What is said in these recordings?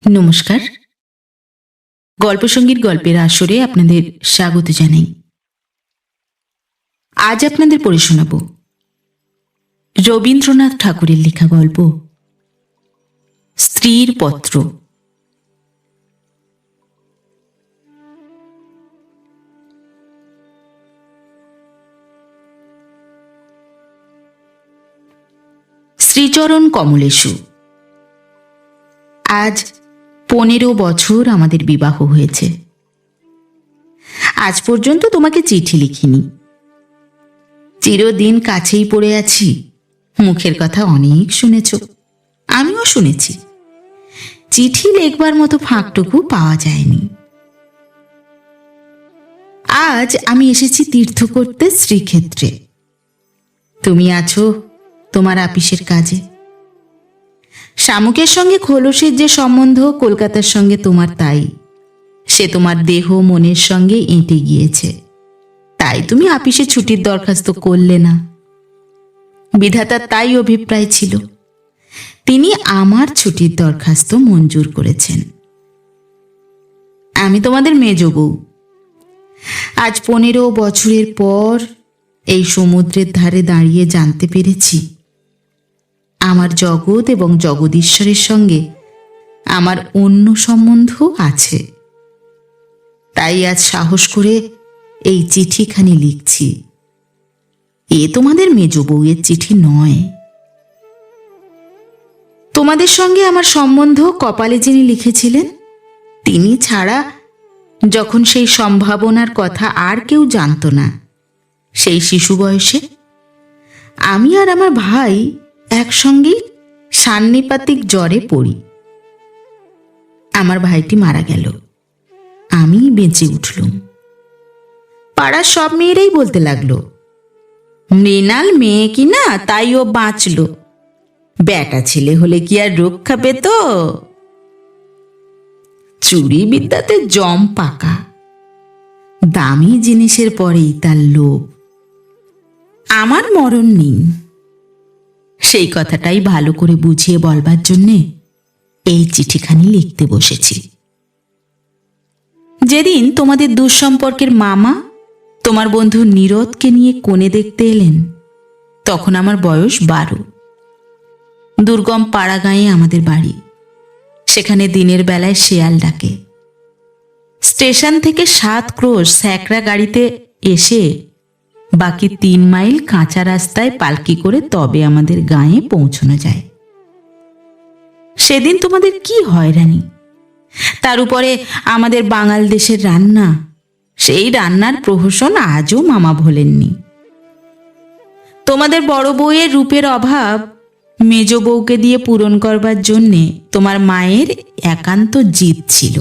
নমস্কার। গল্পসঙ্গীর গল্পের আসরে আপনাদের স্বাগত জানাই। আজ আপনাদের পড়ে শোনাব রবীন্দ্রনাথ ঠাকুরের লেখা গল্প স্ত্রীর পত্র। শ্রীচরণ কমলেশু। আজ 15 বছর আমাদের বিবাহ হয়েছে। আজ পর্যন্ত তোমাকে চিঠি লিখিনি। চিরদিন কাছেই পড়ে আছি। মুখের কথা অনেক শুনেছ, আমিও শুনেছি। চিঠি লেখবার মতো ফাঁকটুকু পাওয়া যায়নি। আজ আমি এসেছি তীর্থ করতে শ্রীক্ষেত্রে। তুমি আছো তোমার আপিসের কাজে। শামুকের সঙ্গে খোলসের যে সম্বন্ধ কলকাতার সঙ্গে তোমার তাই। সে তোমার দেহ মনের সঙ্গে এঁটে গিয়েছে, তাই তুমি আপিসে ছুটির দরখাস্ত করলে না। বিধাতার তাই অভিপ্রায় ছিল, তিনি আমার ছুটির দরখাস্ত মঞ্জুর করেছেন। আমি তোমাদের মেজ বউ। আজ 15 বছরের পর এই সমুদ্রের ধারে দাঁড়িয়ে জানতে পেরেছি আমার জগৎ এবং জগদীশ্বরের সঙ্গে আমার অন্য সম্বন্ধ আছে। তাই আজ সাহস করে এই চিঠিখানি লিখছি। এ তোমাদের মেজ বউয়ের চিঠি নয়। তোমাদের সঙ্গে আমার সম্বন্ধ কপালে যিনি লিখেছিলেন, তিনি ছাড়া যখন সেই সম্ভাবনার কথা আর কেউ জানত না, সেই শিশু বয়সে আমি আর আমার ভাই একসঙ্গেই সান্নিপাতিক জ্বরে পড়ি। আমার ভাইটি মারা গেল, আমি বেঁচে উঠলুম। পাড়ার সব মেয়েরাই বলতে লাগলো, মৃণাল মেয়ে কি না, তাই ও বাঁচল। বেটা ছেলে হলে কি আর রক্ষা পেত? চুরি বিদ্যাতে জম পাকা, দামি জিনিসের পরেই তার লোভ। আমার মরণ নেই, সেই কথাটাই ভালো করে বুঝিয়ে বলবার জন্যে এই চিঠিখানি লিখতে বসেছি। যেদিন তোমাদের দুঃসম্পর্কের মামা তোমার বন্ধু নীরদকে নিয়ে কনে দেখতে এলেন, তখন আমার বয়স 12। দুর্গম পাড়া গাঁয়ে আমাদের বাড়ি। সেখানে দিনের বেলায় শেয়াল ডাকে। স্টেশন থেকে 7 ক্রোশ স্যাকরা গাড়িতে এসে বাকি 3 মাইল কাঁচা রাস্তায় পালকি করে তবে আমাদের গাঁয়ে পৌঁছানো যায়। সেদিন তোমাদের কি হয়রানি! তার উপরে আমাদের বাঙাল দেশের রান্না, সেই রান্নার প্রহসন আজও মামা ভোলেননি। তোমাদের বড় বউয়ের রূপের অভাব মেজ বউকে দিয়ে পূরণ করবার জন্যে তোমার মায়ের একান্ত জিদ ছিল।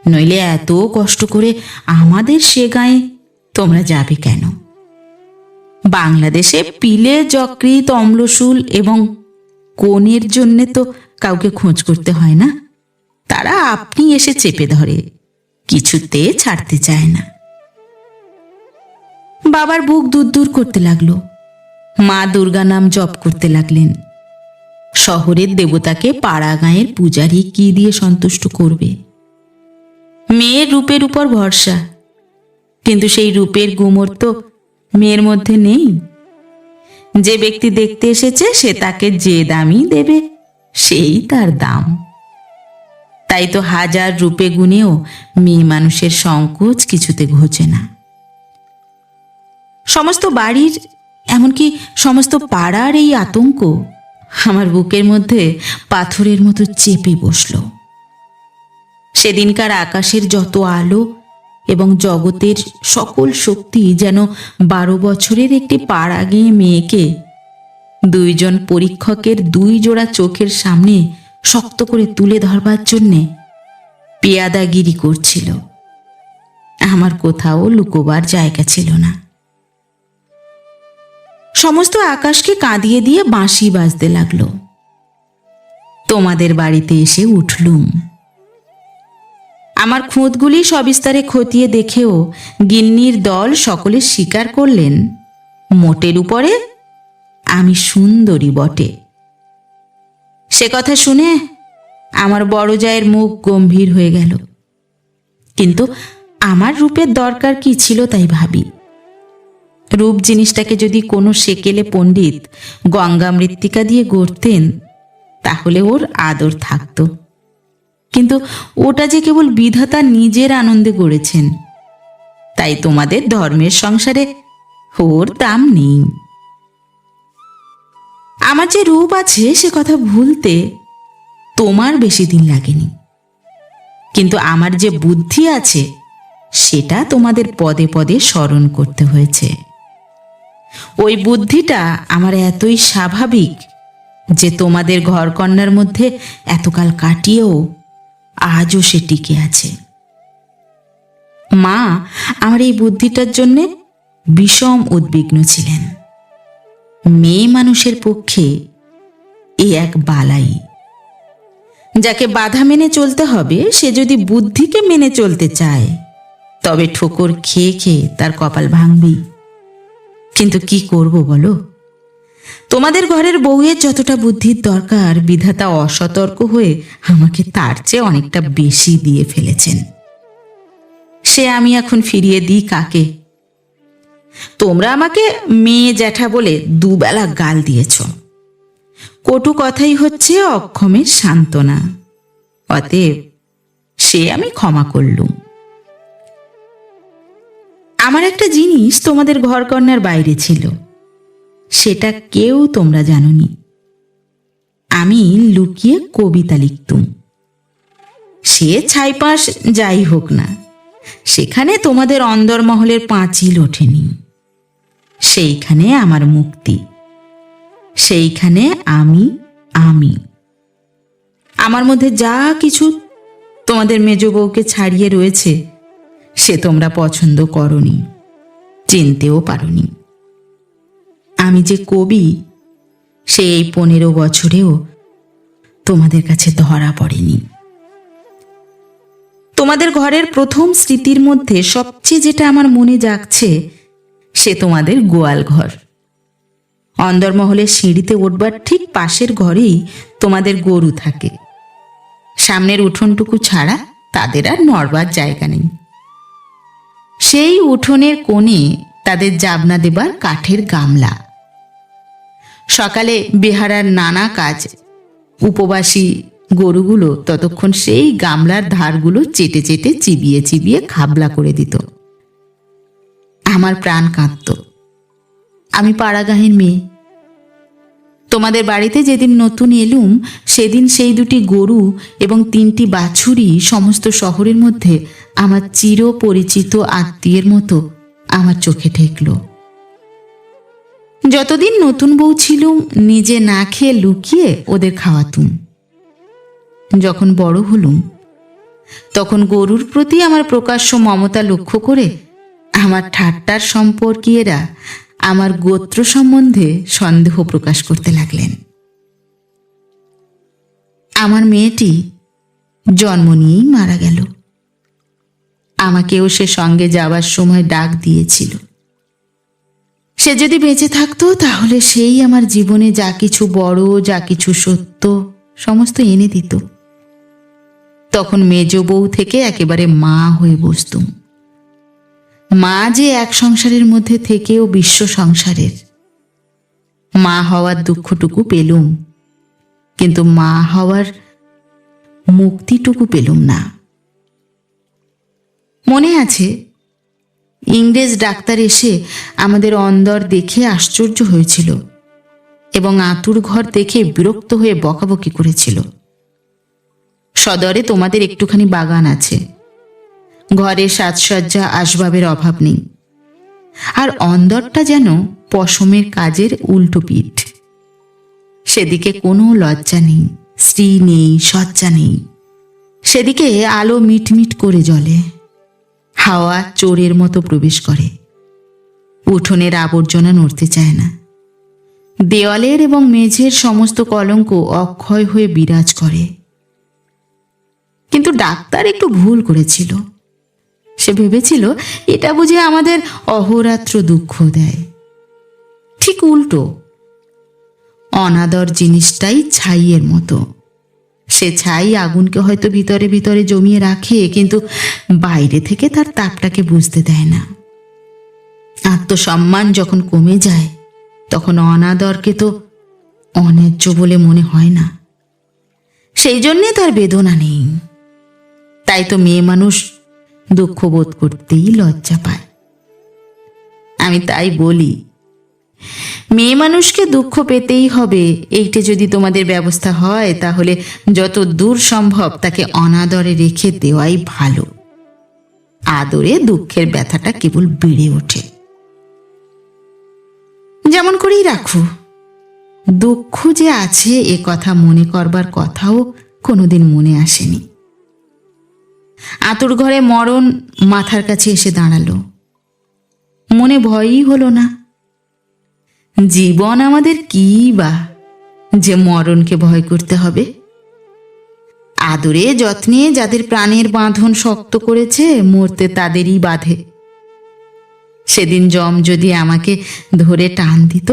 নইলে এত কষ্ট করে আমাদের সে গাঁয়ে তোমরা যাবে কেন? বাংলাদেশে পিলে, যকৃৎ, অম্লশূল এবং কোনের জন্যে তো কাউকে খোঁজ করতে হয় না। তারা আপনি এসে চেপে ধরে, কিছুতে ছাড়তে চায় না। বাবার বুক দূর করতে লাগলো। মা দুর্গা নাম জপ করতে লাগলেন। শহরের দেবতাকে পাড়া গাঁয়ের পূজারি কি দিয়ে সন্তুষ্ট করবে? মেয়ের রূপের উপর ভরসা, কিন্তু সেই রূপের গুমর তো মেয়ের মধ্যে নেই। যে ব্যক্তি দেখতে এসেছে সে তাকে যে দামই দেবে, সেই তার দাম। তাই তো হাজার রূপে গুণেও মেয়ে মানুষের সংকোচ কিছুতে ঘোচে না। সমস্ত বাড়ির, এমনকি সমস্ত পাড়ার এই আতঙ্ক আমার বুকের মধ্যে পাথরের মতো চেপে বসল। সেদিনকার আকাশের যত আলো এবং জগতের সকল শক্তি যেন 12 বছরের একটি পাড়া গিয়ে মেয়েকে 2 জন পরীক্ষকের 2 জোড়া চোখের সামনে শক্ত করে তুলে ধরবার জন্যে পেয়াদাগিরি করছিল। আমার কোথাও লুকোবার জায়গা ছিল না। সমস্ত আকাশকে কাঁদিয়ে দিয়ে বাঁশি বাজতে লাগলো। তোমাদের বাড়িতে এসে উঠলুম। আমার খুঁতগুলি সবিস্তারে খতিয়ে দেখেও গিন্নির দল সকলে স্বীকার করলেন, মোটের উপরে আমি সুন্দরী বটে। সে কথা শুনে আমার বড় জায়ের মুখ গম্ভীর হয়ে গেল। কিন্তু আমার রূপের দরকার কি ছিল তাই ভাবি। রূপ জিনিসটাকে যদি কোনো সেকেলে পণ্ডিত গঙ্গা মৃত্তিকা দিয়ে গড়তেন তাহলে ওর আদর থাকতো, কিন্তু ওটা যে কেবল বিধাতা নিজের আনন্দে গড়েছেন, তাই তোমাদের ধর্মের সংসারে ওর দাম নেই। আমার যে রূপ আছে সে কথা ভুলতে তোমার বেশি দিন লাগেনি, কিন্তু আমার যে বুদ্ধি আছে সেটা তোমাদের পদে পদে স্মরণ করতে হয়েছে। ওই বুদ্ধিটা আমার এতই স্বাভাবিক যে তোমাদের ঘরকন্নার মধ্যে এতকাল কাটিয়েও আজও সে টিকে আছে। মা আমার এই বুদ্ধিটার জন্যে বিষম উদ্বিগ্ন ছিলেন। মেয়ে মানুষের পক্ষে এ এক বালাই। যাকে বাধা মেনে চলতে হবে সে যদি বুদ্ধিকে মেনে চলতে চায় তবে ঠোকর খেয়ে খেয়ে তার কপাল ভাঙবেই। কিন্তু কি করব বলো? তোমাদের ঘরের বউয়ের যতটা বুদ্ধির দরকার বিধাতা অসতর্ক হয়ে আমাকে তার চেয়ে অনেকটা বেশি দিয়ে ফেলেছেন। সে আমি এখন ফিরিয়ে দিই কাকে? তোমরা আমাকে মেয়ে জ্যাঠা বলে দুবেলা গাল দিয়েছ। কটু কথাই হচ্ছে অক্ষমের সান্ত্বনা, অতএব সে আমি ক্ষমা করলুম। আমার একটা জিনিস তোমাদের ঘরকন্নার বাইরে ছিল, সেটা কেউ তোমরা জানোনি। আমি লুকিয়ে কবিতা লিখতুম। সে ছাইপাশ যাই হোক না, সেখানে তোমাদের অন্দরমহলের পাঁচিল ওঠেনি। সেইখানে আমার মুক্তি, সেইখানে আমি আমি। আমার মধ্যে যা কিছু তোমাদের মেজ বউকে ছাড়িয়ে রয়েছে সে তোমরা পছন্দ করনি, চিনতেও পারোনি। আমি যে কবি সে এই 15 বছরেও তোমাদের কাছে ধরা পড়েনি। তোমাদের ঘরের প্রথম স্মৃতির মধ্যে সবচেয়ে যেটা আমার মনে জাগছে সে তোমাদের গোয়াল ঘর। অন্দরমহলের সিঁড়িতে উঠবার ঠিক পাশের ঘরেই তোমাদের গরু থাকে। সামনের উঠোনটুকু ছাড়া তাদের আর নড়বার জায়গা নেই। সেই উঠোনের কোণে তাদের জাবনা দেবার কাঠের গামলা। সকালে বেহারার নানা কাজ, উপবাসী গরুগুলো ততক্ষণ সেই গামলার ধারগুলো চেটে চেটে চিবিয়ে চিবিয়ে খাবলা করে দিত। আমার প্রাণ কাঁদত। আমি পাড়াগাঁয়ের মেয়ে। তোমাদের বাড়িতে যেদিন নতুন এলুম সেদিন সেই 2টি গরু এবং 3টি বাছুরি সমস্ত শহরের মধ্যে আমার চির পরিচিত আত্মীয়ের মতো আমার চোখে ঠেকল। যতদিন নতুন বউ ছিলুম নিজে না খেয়ে লুকিয়ে ওদের খাওয়াতুম। যখন বড় হলুম তখন গরুর প্রতি আমার প্রকাশ্য মমতা লক্ষ্য করে আমার ঠাট্টার সম্পর্কীয়রা আমার গোত্র সম্বন্ধে সন্দেহ প্রকাশ করতে লাগলেন। আমার মেয়েটি জন্ম নিয়েই মারা গেল। আমাকেও সে সঙ্গে যাবার সময় ডাক দিয়েছিল। সে যদি বেঁচে থাকতো তাহলে সেই আমার জীবনে যা কিছু বড়, যা কিছু সত্য সমস্ত এনে দিত। তখন মেজ বউ থেকে একেবারে মা হয়ে বসতুম। মা যে এক সংসারের মধ্যে থেকেও বিশ্ব সংসারের। মা হওয়ার দুঃখটুকু পেলুম, কিন্তু মা হওয়ার মুক্তিটুকু পেলুম না। মনে আছে ইংরেজ ডাক্তার এসে আমাদের অন্দর দেখে আশ্চর্য হয়েছিল এবং আতুর ঘর দেখে বিরক্ত হয়ে বকাবকি করেছিল। সদরে তোমাদের একটুখানি বাগান আছে, ঘরে সাজসজ্জা আসবাবের অভাব নেই, আর অন্দরটা যেন পশমের কাজের উল্টো পিঠ। সেদিকে কোনো লজ্জা নেই, স্ত্রী নেই, সজ্জা নেই। সেদিকে আলো মিটমিট করে জ্বলে, হাওয়া চোরের মতো প্রবেশ করে। উঠোনের আবর্জনা নড়তে চায় না। দেওয়ালের এবং মেঝের সমস্ত কলঙ্ক অক্ষয় হয়ে বিরাজ করে। কিন্তু ডাক্তার একটু ভুল করেছিল। সে ভেবেছিল এটা বুঝে আমাদের অহোরাত্র দুঃখ দেয়। ঠিক উল্টো, অনাদর জিনিসটাই ছাইয়ের মতো, সে ছাই আগুনকে হয়তো ভিতরে ভিতরে জমিয়ে রাখে, কিন্তু বাইরে থেকে তার তাপটাকে বুঝতে দেয় না। আত্মসম্মান যখন কমে যায় তখন অনাদরকে তো অন্যায্য বলে মনে হয় না। সেই জন্যে তার বেদনা নেই। তাই তো মেয়ে মানুষ দুঃখ বোধ করতেই লজ্জা পায়। আমি তাই বলি, মেয়ে মানুষকে দুঃখ পেতেই হবে, এইটা যদি তোমাদের ব্যবস্থা হয় তাহলে যত দূর সম্ভব তাকে অনাদরে রেখে দেওয়াই ভালো। আদরে দুঃখের ব্যথাটা কেবল বেড়ে ওঠে। যেমন করেই রাখো, দুঃখ যে আছে এ কথা মনে করবার কথাও কোনোদিন মনে আসেনি। আতুর ঘরে মরণ মাথার কাছে এসে দাঁড়ালো, মনে ভয়ই হলো না। জীবন আমাদের কি বা যে মরণকে ভয় করতে হবে। আদরে যত্নে যাদের প্রাণের বাঁধন শক্ত করেছে, মরতে তাদেরই বাঁধে। সেদিন যম যদি আমাকে ধরে টান দিত,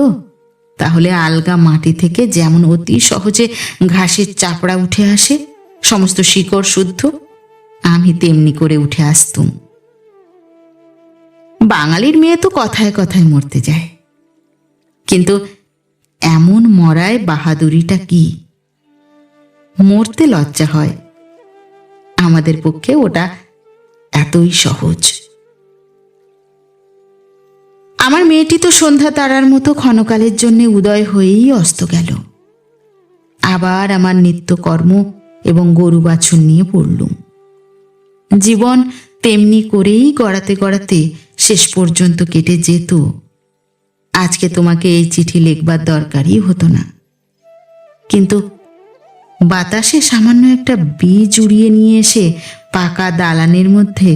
তাহলে আলগা মাটি থেকে যেমন অতি সহজে ঘাসের চাপড়া উঠে আসে, সমস্ত শিকড় শুদ্ধ, আমি তেমনি করে উঠে আসতুম। বাঙালির মেয়ে তো কথায় কথায় মরতে যায়, কিন্তু এমন মরায় বাহাদুরিটা কি? মরতে লজ্জা হয়। আমাদের পক্ষে ওটা এতই সহজ। আমার মেয়েটি তো সন্ধ্যা তারার মতো ক্ষণকালের জন্য উদয় হয়েই অস্ত গেল। আবার আমার নিত্যকর্ম এবং গরু বাছুর নিয়ে পড়লুম। জীবন তেমনি করেই গড়াতে গড়াতে শেষ পর্যন্ত কেটে যেত। আজকে তোমাকে এই চিঠি লিখবার দরকারই হতো না, কিন্তু বাতাসে সামান্য একটা বীজ উড়িয়ে নিয়ে এসে পাকা দালানের মধ্যে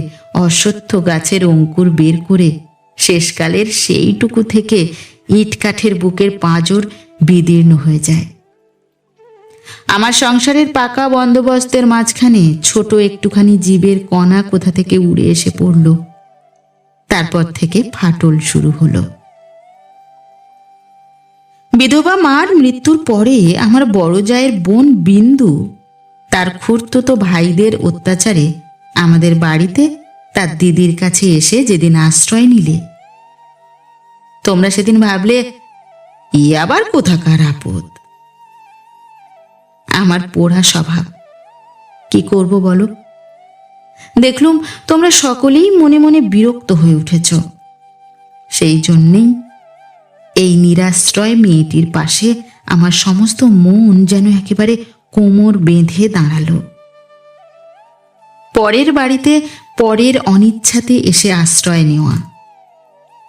অশ্বত্থ গাছের অঙ্কুর বের করে শেষকালের সেইটুকু থেকে ইট কাঠের বুকের পাঁজর বিদীর্ণ হয়ে যায়। আমার সংসারের পাকা বন্দোবস্তের মাঝখানে ছোট একটুখানি জীবের কণা কোথা থেকে উড়ে এসে পড়ল। তারপর থেকে ফাটল শুরু হলো। বিধবা মার মৃত্যুর পরে আমার বড় জায়ের বোন বিন্দু তার খুড়তুতো ভাইদের অত্যাচারে আমাদের বাড়িতে তার দিদির কাছে এসে যেদিন আশ্রয় নিলে, তোমরা সেদিন ভাবলে ই আবার কোথাকার আপদ। আমার পোড়া স্বভাব, কি করব বলো? দেখলুম তোমরা সকলেই মনে মনে বিরক্ত হয়ে উঠেছ। সেই জন্যেই এই নিরাশ্রয় মেয়েটির পাশে আমার সমস্ত মন যেন একেবারে কোমর বেঁধে দাঁড়ালো। পরের বাড়িতে পরের অনিচ্ছাতে এসে আশ্রয় নেওয়া,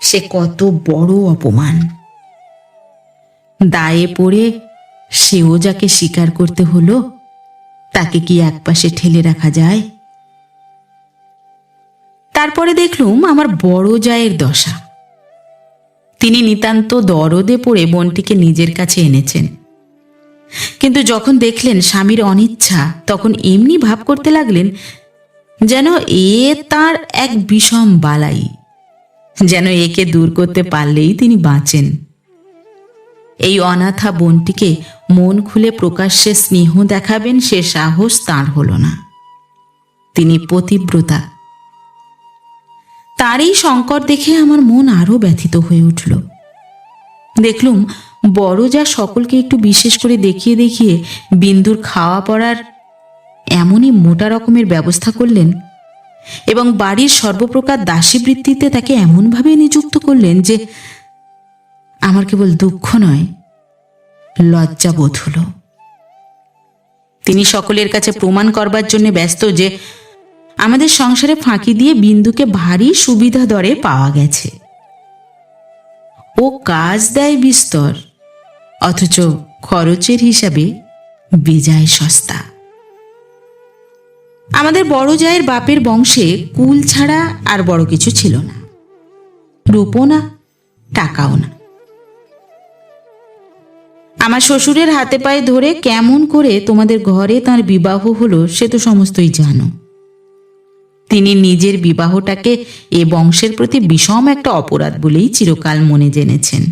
সে কত বড় অপমান। দায়ে পড়ে সেও যাকে স্বীকার করতে হলো, তাকে কি একপাশে ঠেলে রাখা যায়? তারপরে দেখলুম আমার বড় জায়ের দশা। তিনি নিতান্ত দরদে পড়ে বোনটিকে নিজের কাছে এনেছেন, কিন্তু যখন দেখলেন স্বামীর অনিচ্ছা, তখন এমনি ভাব করতে লাগলেন যেন এ তার এক বিষম বালাই, যেন একে দূর করতে পারলেই তিনি বাঁচেন। এই অনাথা বোনটিকে মন খুলে প্রকাশ্যে স্নেহ দেখাবেন সে সাহস তাঁর হলো না। তিনি পতিব্রতা। তার এই সংকট দেখে আমার মন আরো ব্যথিত হয়ে উঠল। দেখলুম বড় যা সকলকে একটু বিশেষ করে দেখিয়ে দেখিয়ে বিন্দুর খাওয়া পড়ার এমনই মোটা রকমের ব্যবস্থা করলেন এবং বাড়ির সর্বপ্রকার দাসীবৃত্তিতে তাকে এমনভাবে নিযুক্ত করলেন যে আমার কেবল দুঃখ নয়, লজ্জা বোধ হল। তিনি সকলের কাছে প্রমাণ করবার জন্য ব্যস্ত যে আমাদের সংসারে ফাঁকি দিয়ে বিন্দুকে ভারী সুবিধা দরে পাওয়া গেছে। ও কাজ দেয় বিস্তর, অথচ খরচের হিসাবে বেজায় সস্তা। আমাদের বড় জায়ের বাপের বংশে কুল ছাড়া আর বড় কিছু ছিল না, রূপও না, টাকাও না। আমার শ্বশুরের হাতে পায়ে ধরে কেমন করে তোমাদের ঘরে তার বিবাহ হলো সে তো সমস্তই জানো। তিনি নিজের বিবাহটাকে এ বংশের প্রতি বিষম একটা অপরাধ বলেই চিরকাল মনে জেনেছেন।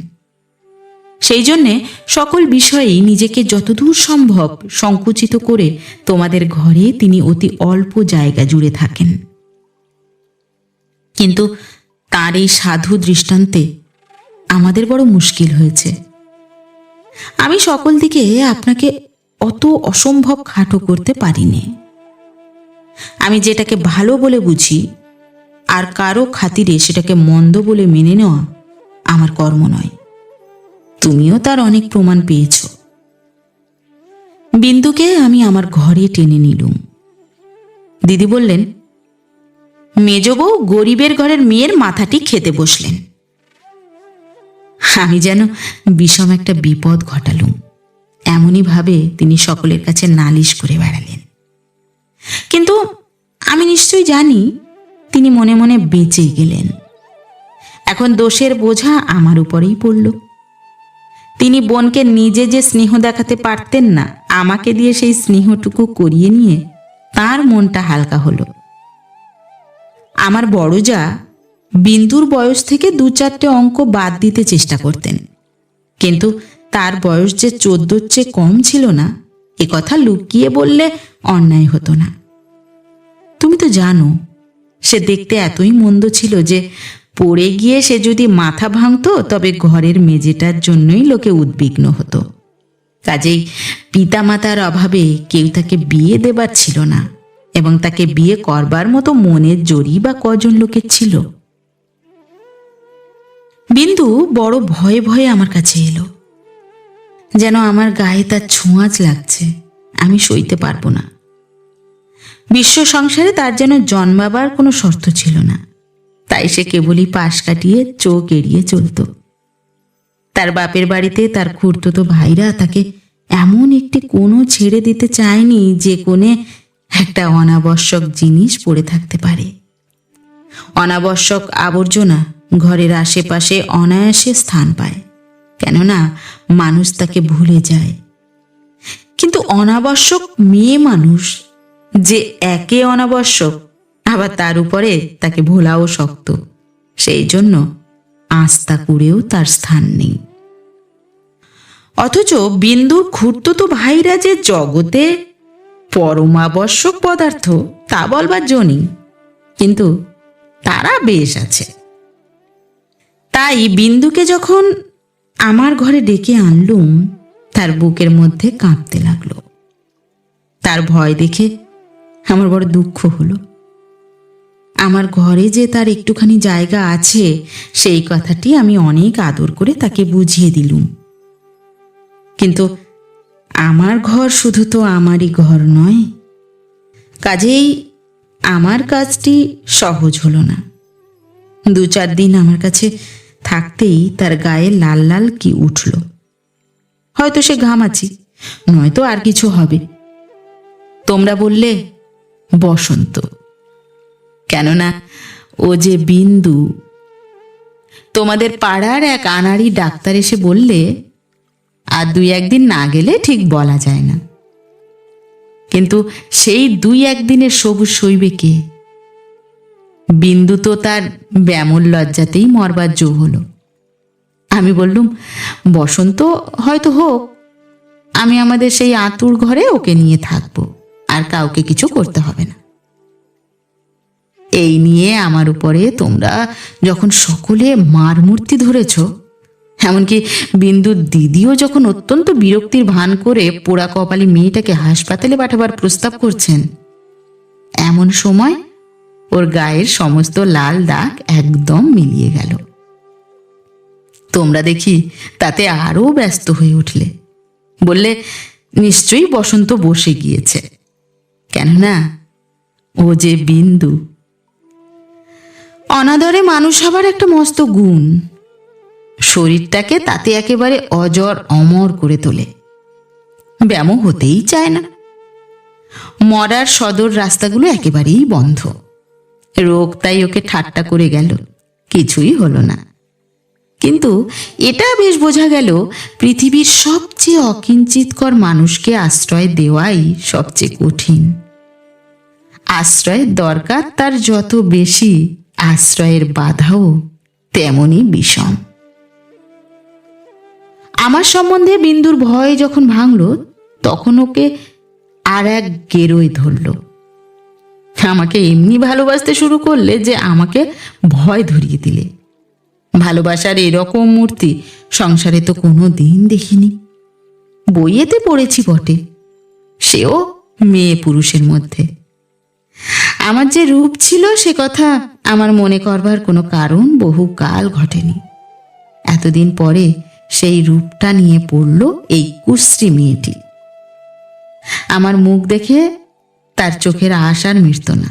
সেই জন্যে সকল বিষয়েই নিজেকে যতদূর সম্ভব সংকুচিত করে তোমাদের ঘরে তিনি অতি অল্প জায়গা জুড়ে থাকেন। কিন্তু তার এই সাধু দৃষ্টান্তে আমাদের বড় মুশকিল হয়েছে। আমি সকল দিকে আপনাকে অত অসম্ভব খাটো করতে পারিনি। আমি যেটাকে ভালো বলে বুঝি আর কারো খাতিরে সেটাকে মন্দ বলে মেনে নেওয়া আমার কর্ম নয়। তুমিও তার অনেক প্রমাণ পেয়েছ। বিন্দুকে আমি আমার ঘরে টেনে নিলুম। দিদি বললেন, মেজ বউ গরিবের ঘরের মেয়ের মাথাটি খেতে বসলেন। আমি যেন বিষম একটা বিপদ ঘটালুম এমনই ভাবে তিনি সকলের কাছে নালিশ করে বেড়ালেন। কিন্তু আমি নিশ্চয়ই জানি তিনি মনে মনে বেঁচে গেলেন। এখন দোষের বোঝা আমার উপরেই পড়ল। তিনি বোনকে নিজে যে স্নেহ দেখাতে পারতেন না, আমাকে দিয়ে সেই স্নেহটুকু করিয়ে নিয়ে তার মনটা হালকা হলো। আমার বড় যা বিন্দুর বয়স থেকে 2-4টে অঙ্ক বাদ দিতে চেষ্টা করতেন, কিন্তু তার বয়স যে 14-র চেয়ে কম ছিল না, এ কথা লুকিয়ে বললে অন্যায় হতো না। তুমি তো জানো সে দেখতে এতই মন্দ ছিল যে পড়ে গিয়ে সে যদি মাথা ভাঙতো তবে ঘরের মেজেটার জন্যই লোকে উদ্বিগ্ন হতো। কাজেই পিতামাতার অভাবে কেউ তাকে বিয়ে দেবার ছিল না, এবং তাকে বিয়ে করবার মতো মনের জোরই বা কজন লোকের ছিল। বিন্দু বড় ভয়ে ভয়ে আমার কাছে এলো, যেন আমার গায়ে তার ছোঁয়াচ লাগছে, আমি সইতে পারবো না। বিশ্ব সংসারে তার যেন জন্মাবার কোনো শর্ত ছিল না, তাই সে কেবলই পাশ কাটিয়ে চোখ এড়িয়ে চলত। তার বাপের বাড়িতে তার খুড়তুতো ভাইরা তাকে এমন একটি কোনো ছেড়ে দিতে চায়নি যে কোণে একটা অনাবশ্যক জিনিস পড়ে থাকতে পারে। অনাবশ্যক আবর্জনা ঘরের আশেপাশে অনায়াসে স্থান পায়, কেননা মানুষ তাকে ভুলে যায়। কিন্তু অনাবশ্যক মেয়ে মানুষ যে একে অনাবশ্যক, আবার তার উপরে তাকে ভোলাও শক্ত, সেই জন্য আস্থা করেও তার স্থান নেই। অথচ বিন্দুর খুড়তুতো ভাইরা যে জগতে পরমাবশ্যক পদার্থ তা বলবার জো নেই, কিন্তু তারা বেশ আছে। তাই বিন্দুকে যখন আমার ঘরে ডেকে আনলুম, তার বুকের মধ্যে কাঁপতে লাগলো। তার ভয় দেখে আমার বড় দুঃখ হলো। আমার ঘরে যে তার একটুখানি জায়গা আছে সেই কথাটি আমি অনেক আদর করে তাকে বুঝিয়ে দিলুম। কিন্তু আমার ঘর শুধু তো আমারই ঘর নয়, কাজেই আমার কাজটি সহজ হলো না। 2-4 দিন আমার কাছে থাকতেই তার গায়ে লাল লাল কি উঠল। হয়তো সে ঘামাচি, নয়তো আর কিছু হবে। তোমরা বললে বসন্ত, কেননা ও যে বিন্দু। তোমাদের পাড়ার এক আনাড়ি ডাক্তার এসে বললে, আর 2-1 দিন না গেলে ঠিক বলা যায় না। কিন্তু সেই 2-1 দিনের সবুজ সইবে কে? বিন্দু তো তার ব্যামোর লজ্জাতেই মরবার জো হলো। আমি বললুম, বসন্ত হয়তো হোক, আমি আমাদের সেই আতুর ঘরে ওকে নিয়ে থাকবো, আর কাউকে কিছু করতে হবে না। এই নিয়ে আমার উপরে তোমরা যখন সকলে মার মূর্তি ধরেছ, এমনকি বিন্দুর দিদিও যখন অত্যন্ত বিরক্তির ভান করে পোড়া কপালি মেয়েটাকে হাসপাতালে পাঠাবার প্রস্তাব করছেন, এমন সময় ওর গায়ের সমস্ত লাল দাগ একদম মিলিয়ে গেল। তোমরা দেখি তাতে আরো ব্যস্ত হয়ে উঠলে, বললে নিশ্চয়ই বসন্ত বসে গিয়েছে, কেননা ও যে বিন্দু। অনাদরে মানুষ হবার একটা মস্ত গুণ, শরীরটাকে তাতে একেবারে অজর অমর করে তোলে। ব্যামো হতেই চায় না। মরার সদর রাস্তাগুলো একেবারেই বন্ধ। রোগ তাই ওকে ঠাট্টা করে গেল, কিছুই হলো না। কিন্তু এটা বেশ বোঝা গেল, পৃথিবীর সবচেয়ে অকিঞ্চিতকর মানুষকে আশ্রয় দেওয়াই সবচেয়ে কঠিন। আশ্রয়ের দরকার তার যত বেশি, আশ্রয়ের বাধাও তেমনই বিষম। আমার সম্বন্ধে বিন্দুর ভয় যখন ভাঙল, তখন ওকে আর এক গেরোয় ধরল। আমাকে এমনি ভালোবাসতে শুরু করলে যে আমাকে ভয় ধরিয়ে দিলে। ভালোবাসার এরকম মূর্তি সংসারে তো কোনো দিন দেখিনি। বইয়েতে পড়েছি বটে, সেও মেয়ে পুরুষের মধ্যে। আমার যে রূপ ছিল সে কথা আমার মনে করবার কোনো কারণ বহুকাল ঘটেনি। এতদিন পরে সেই রূপটা নিয়ে পড়ল এই কুশ্রী মেয়েটি। আমার মুখ দেখে তার চোখের আশ আর মিটত না।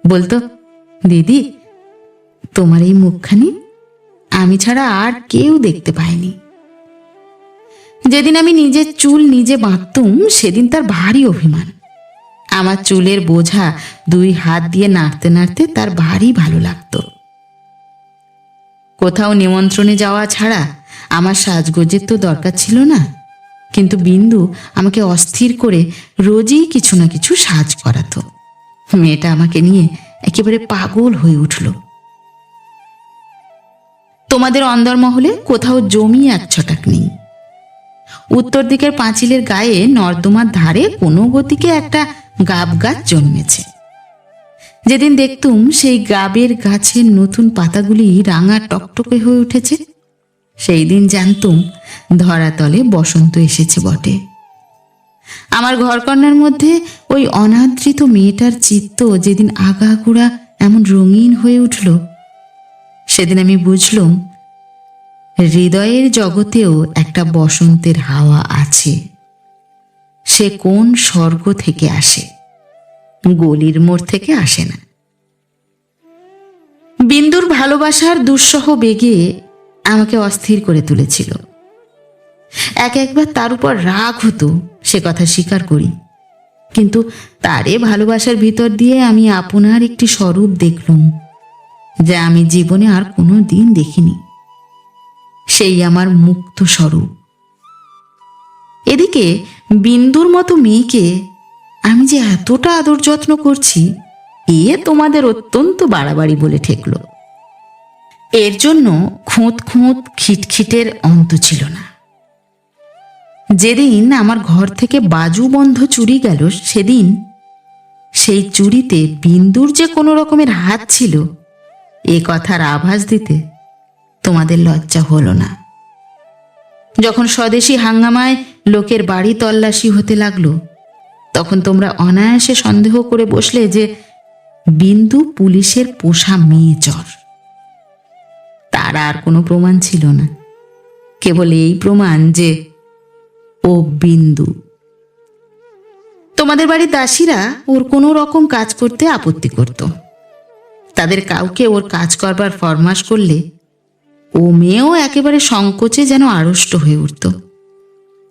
বলতো, দিদি, তোমার এই মুখখানি আমি ছাড়া আর কেউ দেখতে পায়নি। যেদিন আমি নিজের চুল নিজে বাঁধতুম সেদিন তার ভারী অভিমান। আমার চুলের বোঝা দুই হাত দিয়ে নাড়তে নাড়তে তার ভারী ভালো লাগতো। কোথাও নিমন্ত্রণে যাওয়া ছাড়া আমার সাজগোজের তো দরকার ছিল না, কিন্তু বিন্দু আমাকে অস্থির করে রোজই কিছু না কিছু সাজ করাতো। মেয়েটা আমাকে নিয়ে একেবারে পাগল হয়ে উঠল। তোমাদের অন্দরমহলে কোথাও জমি এক ছটাক নেই। উত্তর দিকের পাঁচিলের গায়ে নর্দমার ধারে কোনো গতিকে একটা গাব গাছ জন্মেছে। যেদিন দেখতুম সেই গাবের গাছের নতুন পাতাগুলি রাঙা টকটকে হয়ে উঠেছে, সেই দিন জানতুম ধরাতলে বসন্ত এসেছে বটে। আমার ঘরকন্নার মধ্যে ওই অনাদৃত মেয়েটার চিত্ত যেদিন আগাগোড়া এমন রঙিন হয়ে উঠল, সেদিন আমি বুঝলুম হৃদয়ের জগতেও একটা বসন্তের হাওয়া আছে। সে কোন স্বর্গ থেকে আসে, গলির মোড় থেকে আসে না। বিন্দুর ভালোবাসার দুঃসহ বেগে আমাকে অস্থির করে তুলেছিল। একবার তার উপর রাগ হতো, সে কথা স্বীকার করি, কিন্তু তারে ভালোবাসার ভিতর দিয়ে আমি আপনার একটি স্বরূপ দেখলুম যা আমি জীবনে আর কোনো দিন দেখিনি। সেই আমার মুক্ত স্বরূপ। এদিকে বিন্দুর মতো মেয়েকে আমি যে এতটা আদর যত্ন করছি, এ তোমাদের অত্যন্ত বাড়াবাড়ি বলে ঠেকল। এর জন্য খুঁত খুঁত খিটখিটের অন্ত ছিল না। যেদিন আমার ঘর থেকে বাজু বন্ধ চুরি গেল, সেদিন সেই চুরিতে বিন্দুর যে কোনো রকমের হাত ছিল এ কথার আভাস দিতে তোমাদের লজ্জা হলো না। যখন স্বদেশী হাঙ্গামায় লোকের বাড়ি তল্লাশি হতে লাগলো, তখন তোমরা অনায়াসে সন্দেহ করে বসলে যে বিন্দু পুলিশের পোষা মেয়ে চর। তার আর কোনো প্রমাণ ছিল না, কেবল এই প্রমাণ যে ও বিন্দু। তোমাদের বাড়ির দাসীরা ওর কোনো রকম কাজ করতে আপত্তি করত। তাদের কাউকে ওর কাজ করবার ফরমাশ করলে ও মেয়েও একেবারে সংকোচে যেন আড়ষ্ট হয়ে উঠত।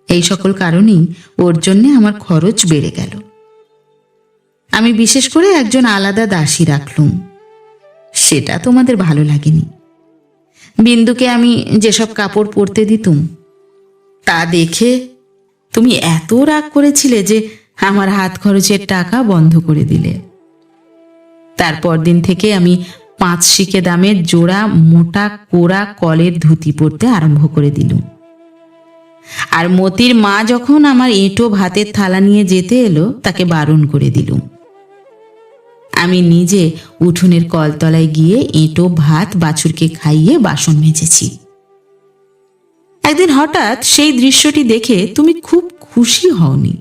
এই সকল কারণেই ওর জন্যে আমার খরচ বেড়ে গেল। আমি বিশেষ করে একজন আলাদা দাসী রাখলুম। সেটা তোমাদের ভালো লাগেনি। বিন্দুকে আমি যেসব কাপড় পরতে দিতুম তা দেখে তুমি এত রাগ করেছিলে যে আমার হাত খরচের টাকা বন্ধ করে দিলে। তারপর দিন থেকে আমি 5 শিকে দামের জোড়া মোটা কোরা কলের ধুতি পরতে আরম্ভ করে দিলুম। আর মতির মা যখন আমার এঁটো ভাতের থালা নিয়ে যেতে এলো, তাকে বারণ করে দিলুম। আমি নিজে উঠোনের কলতলায় গিয়ে এঁটো ভাত বাছুরকে খাইয়ে বাসন মেজেছি। একদিন হঠাৎ সেই দৃশ্যটি দেখে তুমি খুব খুশি হওনি।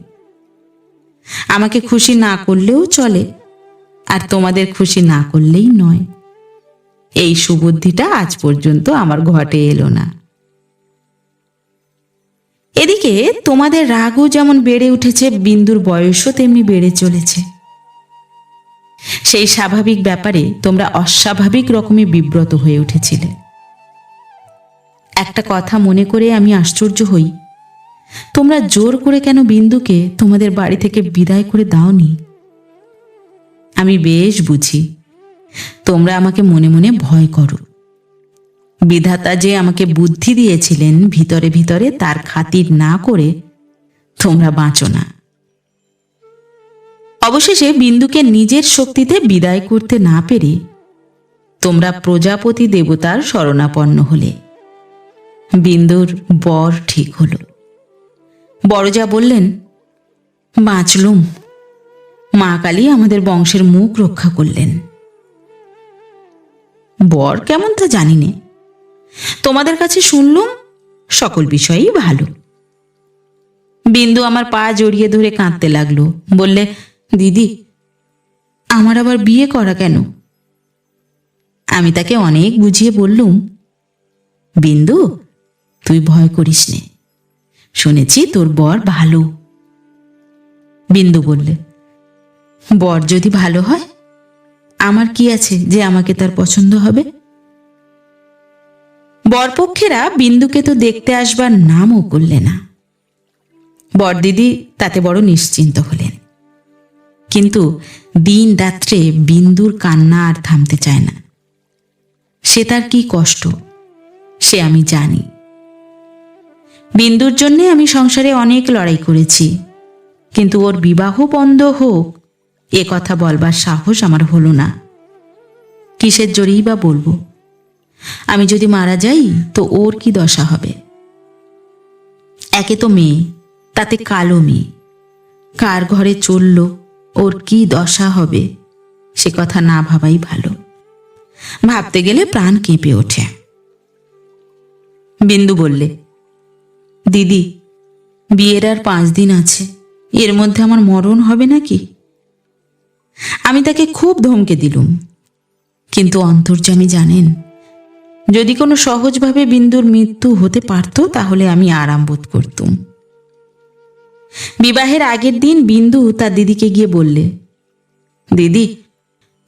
আমাকে খুশি না করলেও চলে, আর তোমাদের খুশি না করলেই নয়। এই সুবুদ্ধিটা আজ পর্যন্ত আমার ঘটে এলো না। এদিকে তোমাদের রাগও যেমন বেড়ে উঠেছে, বিন্দুর বয়সও তেমনি বেড়ে চলেছে। সেই স্বাভাবিক ব্যাপারে তোমরা অস্বাভাবিক রকমে বিব্রত হয়ে উঠেছিলে। একটা কথা মনে করে আমি আশ্চর্য হই, তোমরা জোর করে কেন বিন্দুকে তোমাদের বাড়ি থেকে বিদায় করে দাওনি। আমি বেশ বুঝি তোমরা আমাকে মনে মনে ভয় করো। বিধাতা যে আমাকে বুদ্ধি দিয়েছিলেন, ভিতরে ভিতরে তার খাতির না করে তোমরা বাঁচো না। অবশেষে বিন্দুকে নিজের শক্তিতে বিদায় করতে না পেরে তোমরা প্রজাপতি দেবতার শরণাপন্ন হলে। বিন্দুর বর ঠিক হলো। বড়জা বললেন, বাঁচলুম, মা কালী আমাদের বংশের মুখ রক্ষা করলেন। বর কেমন তা জানি নে, তোমাদের কাছে শুনলুম সকল বিষয়ই ভালো। বিন্দু আমার পা জড়িয়ে ধরে কাঁদতে লাগলো, বললে, দিদি, আমার আবার বিয়ে করা কেন? আমি তাকে অনেক বুঝিয়ে বললুম, বিন্দু, তুই ভয় করিস নে, শুনেছি তোর বর ভালো। বিন্দু বললে, বর যদি ভালো হয় আমার কি আছে যে আমাকে তার পছন্দ হবে? বরপক্ষেরা বিন্দুকে তো দেখতে আসবার নামও করলে না। বরদিদি তাতে বড় নিশ্চিন্ত হলেন, কিন্তু দিন রাত্রে বিন্দুর কান্না আর থামতে চায় না। সে তার কি কষ্ট সে আমি জানি। বিন্দুর জন্যে আমি সংসারে অনেক লড়াই করেছি, কিন্তু ওর বিবাহ বন্ধ হোক এ কথা বলবার সাহস আমার হলো না। কিসের জোরেই বা বলবো? আমি যদি মারা যাই তো ওর কি দশা হবে? একে তো মেয়ে, তাতে কালো মেয়ে, কার ঘরে চলল ওর কি দশা হবে সে কথা না ভাবাই ভালো। ভাবতে গেলে প্রাণ কেঁপে ওঠে। বিন্দু বললে, দিদি, বিয়ের আর 5 দিন আছে, এর মধ্যে আমার মরণ হবে নাকি? আমি তাকে খুব ধমকে দিলুম, কিন্তু অন্তর্যামী জানেন, যদি কোনো সহজভাবে বিন্দুর মৃত্যু হতে পারত তাহলে আমি আরাম বোধ করতুম। বিবাহের আগের দিন বিন্দু তার দিদিকে গিয়ে বললে, দিদি,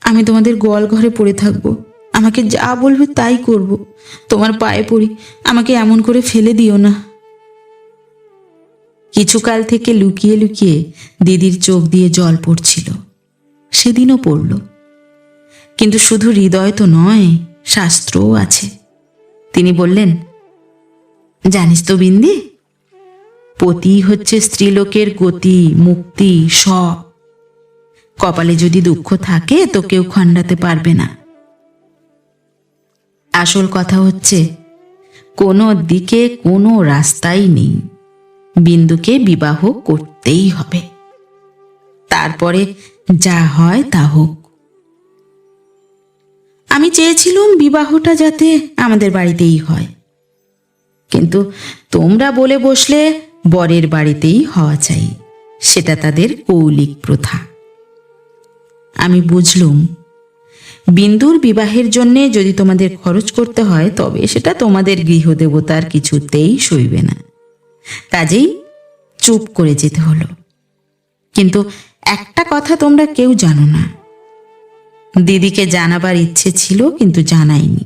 আমি তোমাদের গোয়াল ঘরে পড়ে থাকবো, আমাকে যা বলবে তাই করব, তোমার পায়ে পড়ি, আমাকে এমন করে ফেলে দিও না। কিছুকাল থেকে লুকিয়ে লুকিয়ে দিদির চোখ দিয়ে জল পড়ছিল, সেদিনও পড়ল। কিন্তু শুধু হৃদয় তো নয়, শাস্ত্রও আছে। তিনি বললেন, জানিস তো বিন্দি, পতি হচ্ছে স্ত্রীলোকের গতি, মুক্তি, সব। কপালে যদি দুঃখ থাকে তো কেউ খণ্ডাতে পারবে না। আসল কথা হচ্ছে কোনো দিকে কোনো রাস্তাই নেই, বিন্দুকে বিবাহ করতেই হবে, তারপরে যা হয় তা হোক। আমি চেয়েছিলুম বিবাহটা যাতে আমাদের বাড়িতেই হয়, কিন্তু তোমরা বলে বসলে বরের বাড়িতেই হওয়া চাই, সেটা তাদের কৌলিক প্রথা। আমি বুঝলুম বিন্দুর বিবাহের জন্যে যদি তোমাদের খরচ করতে হয় তবে সেটা তোমাদের গৃহদেবতার কিছুতেই সইবে না, কাজেই চুপ করে যেতে হলো। কিন্তু একটা কথা তোমরা কেউ জানো না, দিদিকে জানাবার ইচ্ছে ছিল কিন্তু জানাইনি,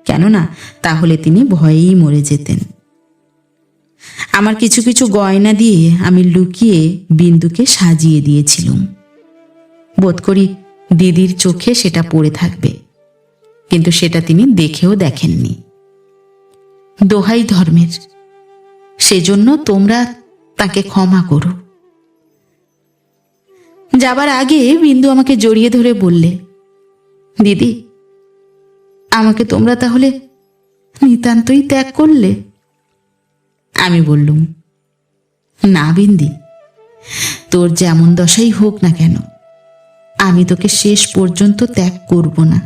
কেননা তাহলে তিনি ভয়েই মরে যেতেন। আমার কিছু কিছু গয়না দিয়ে আমি লুকিয়ে বিন্দুকে সাজিয়ে দিয়েছিলুম, বোধ করি দিদির চোখে সেটা পড়ে থাকবে, কিন্তু সেটা তিনি দেখেও দেখেননি। দোহাই ধর্মের, সেজন্য তোমরা তাকে ক্ষমা করো। যাবার আগে বিন্দু আমাকে জড়িয়ে ধরে বললে, দিদি, আমাকে তোমরা তাহলে নিতান্তই ত্যাগ করলে? আমি বললুম, না বিন্দি, তোর যেমন দশাই হোক না কেন আমি তোকে শেষ পর্যন্ত ত্যাগ করব না।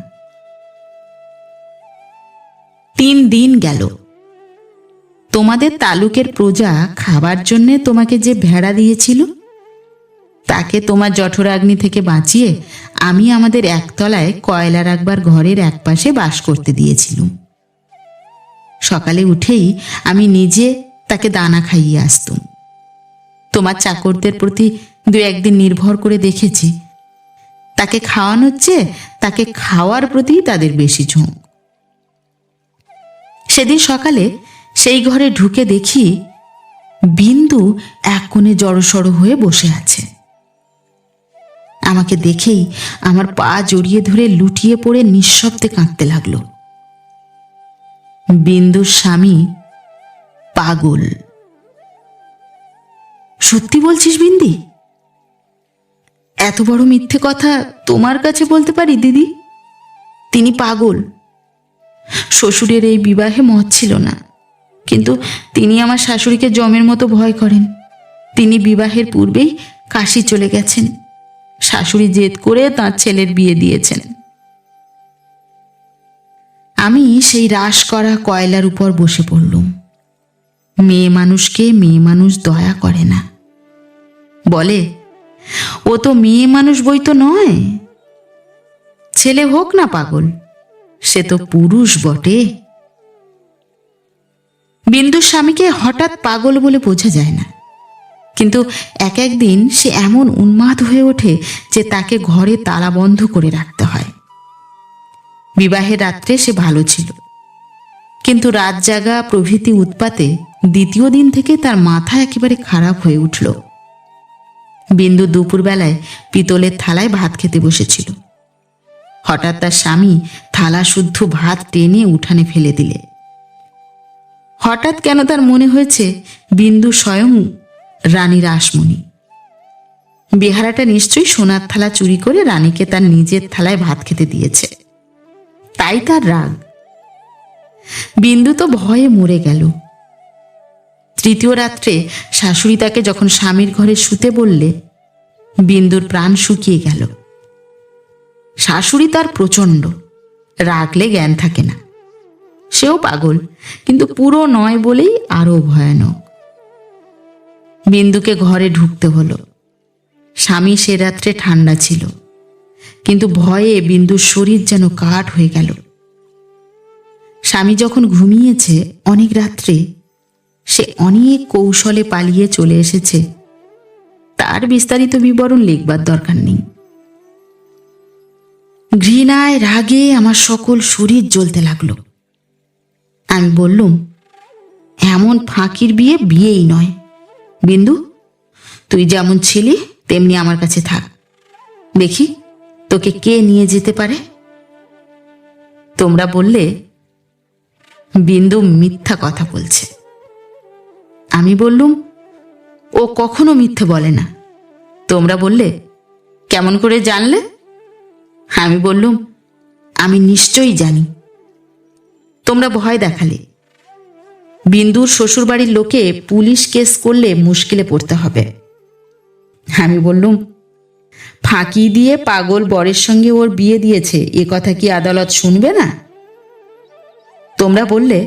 3 দিন গেল। তোমাদের তালুকের প্রজা খাবার জন্যে তোমাকে যে ভেড়া দিয়েছিল তাকে তোমার জঠরাগ্নি থেকে বাঁচিয়ে আমি আমাদের একতলায় কয়লা রাখবার ঘরের একপাশে বাস করতে দিয়েছিলুম। সকালে উঠেই আমি নিজে তাকে দানা খাইয়ে আসতুম। তোমার চাকরদের প্রতি 2-1 দিন নির্ভর করে দেখেছি, তাকে খাওয়ানোর চেয়ে তাকে খাওয়ার প্রতি তাদের বেশি ঝোঁক। সেদিন সকালে সেই ঘরে ঢুকে দেখি বিন্দু এক কোণে জড়সড় হয়ে বসে আছে। আমাকে দেখেই আমার পা জড়িয়ে ধরে লুটিয়ে পড়ে নিঃশব্দে কাঁদতে লাগলো। বিন্দুর স্বামী পাগল। সত্যি বলছিস বিন্দি? এত বড় মিথ্যে কথা তোমার কাছে বলতে পারি দিদি? তিনি পাগল। শ্বশুরের এই বিবাহে মত ছিল না, কিন্তু তিনি আমার শাশুড়িকে জমের মতো ভয় করেন। তিনি বিবাহের পূর্বেই কাশি চলে গেছেন। শাশুড়ি জেদ করে তাঁর ছেলের বিয়ে দিয়েছেন। আমি সেই রাশ করা কয়লার উপর বসে পড়লুম। মেয়ে মানুষকে মেয়ে মানুষ দয়া করে না, বলে ও তো মেয়ে মানুষ বই তো নয়। ছেলে হোক না পাগল, সে তো পুরুষ বটে। বিন্দুর স্বামীকে হঠাৎ পাগল বলে বোঝা যায় না, কিন্তু এক একদিন সে এমন উন্মাদ হয়ে ওঠে যে তাকে ঘরে তালা বন্ধ করে রাখতে হয়। বিবাহের রাত্রে সে ভালো ছিল, কিন্তু রাত জাগা প্রভৃতি উৎপাতে দ্বিতীয় দিন থেকে তার মাথা একেবারে খারাপ হয়ে উঠল। বিন্দু দুপুরবেলায় পিতলের থালায় ভাত খেতে বসেছিল। হঠাৎ তার স্বামী থালা শুদ্ধ ভাত টেনে উঠানে ফেলে দিলে। হঠাৎ কেন তার মনে হয়েছে বিন্দু স্বয়ং রানী রাসমণি। বেহারাটা নিশ্চয়ই সোনার থালা চুরি করে রানীকে তার নিজের থালায় ভাত খেতে দিয়েছে, তাই তার রাগ। বিন্দু তো ভয়ে মরে গেল। তৃতীয় রাত্রে শাশুড়ি তাকে যখন স্বামীর ঘরে শুতে বললে, বিন্দুর প্রাণ শুকিয়ে গেল। শাশুড়ি তার প্রচণ্ড, রাগলে জ্ঞান থাকে না। সেও পাগল, কিন্তু পুরো নয় বলেই আরো ভয়ানক। বিন্দুকে ঘরে ঢুকতে হলো। স্বামী সে রাত্রে ঠান্ডা ছিল, কিন্তু ভয়ে বিন্দুর শরীর যেন কাঠ হয়ে গেল। স্বামী যখন ঘুমিয়েছে অনেক রাত্রে, সে অনেক কৌশলে পালিয়ে চলে এসেছে। তার বিস্তারিত বিবরণ লিখবার দরকার নেই। ঘৃণায় রাগে আমার সকল শরীর জ্বলতে লাগলো। আমি বললুম, এমন ফাঁকির বিয়ে বিয়েই নয়। বিন্দু, তুই যেমন ছিলি তেমনি আমার কাছে থাক, দেখি তোকে কে নিয়ে যেতে পারে। তোমরা বললে বিন্দু মিথ্যা কথা বলছে। আমি বললুম, ও কখনো মিথ্যে বলে না। তোমরা বললে, কেমন করে জানলে? আমি বললুম, আমি নিশ্চয়ই জানি। তোমরা ভয় দেখালে। বিন্দুর শ্বশুরবাড়ির লোকে পুলিশ কেস করলে মুশকিলে পড়তে হবে। আমি বললুম, ফাঁকি দিয়ে পাগল বরের সঙ্গে ওর বিয়ে দিয়েছে, এ কথা কি আদালত শুনবে না? তোমরা বললে,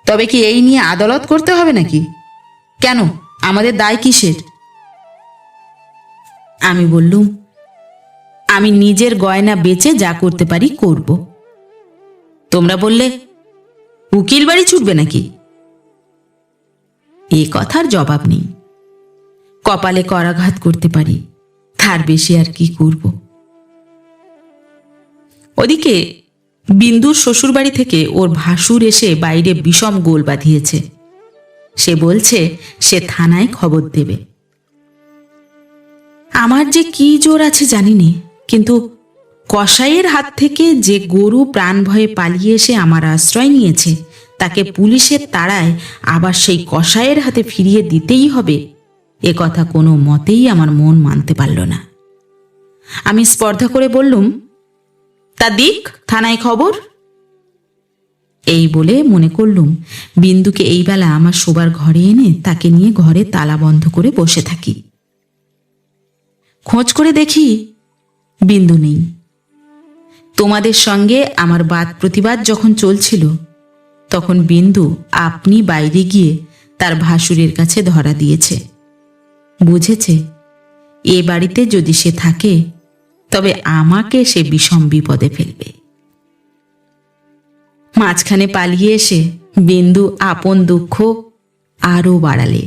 তবে কি এই নিয়ে আদালত করতে হবে নাকি? কেন, আমাদের দায় কিসের? আমি বললুম, আমি নিজের গয়না বেচে যা করতে পারি করব। তোমরা বললে, উকিল বাড়ি ছুটবে নাকি? এ কথার জবাব নেই। কপালে করাঘাত করতে পারি, তার বেশি আর কি করব। ওদিকে বিন্দুর শ্বশুরবাড়ি থেকে ওর ভাসুর এসে বাইরে বিষম গোল বাঁধিয়েছে। সে বলছে সে থানায় খবর দেবে। আমার যে কি জোর আছে জানি নে, কিন্তু কসাইয়ের হাত থেকে যে গরু প্রাণ ভয়ে পালিয়ে এসে আমার আশ্রয় নিয়েছে, তাকে পুলিশের তাড়ায় আবার সেই কসাইয়ের হাতে ফিরিয়ে দিতেই হবে, এ কথা কোনো মতেই আমার মন মানতে পারল না। আমি স্পর্ধা করে বললুম, তা দিক থানায় খবর। এই বলে মনে করলুম বিন্দুকে এই বেলা আমার শোবার ঘরে এনে তাকে নিয়ে ঘরে তালা বন্ধ করে বসে থাকি। খোঁজ করে দেখি বিন্দু নেই। তোমাদের সঙ্গে আমার বাদ প্রতিবাদ যখন চলছিল, তখন বিন্দু আপনি বাইরে গিয়ে তার ভাসুরের কাছে ধরা দিয়েছে। বুঝেছে এ বাড়িতে যদি সে থাকে তবে আমাকে সে বিষম বিপদে ফেলবে। মাঝখানে পালিয়ে এসে বিন্দু আপন দুঃখ আরো বাড়ালে।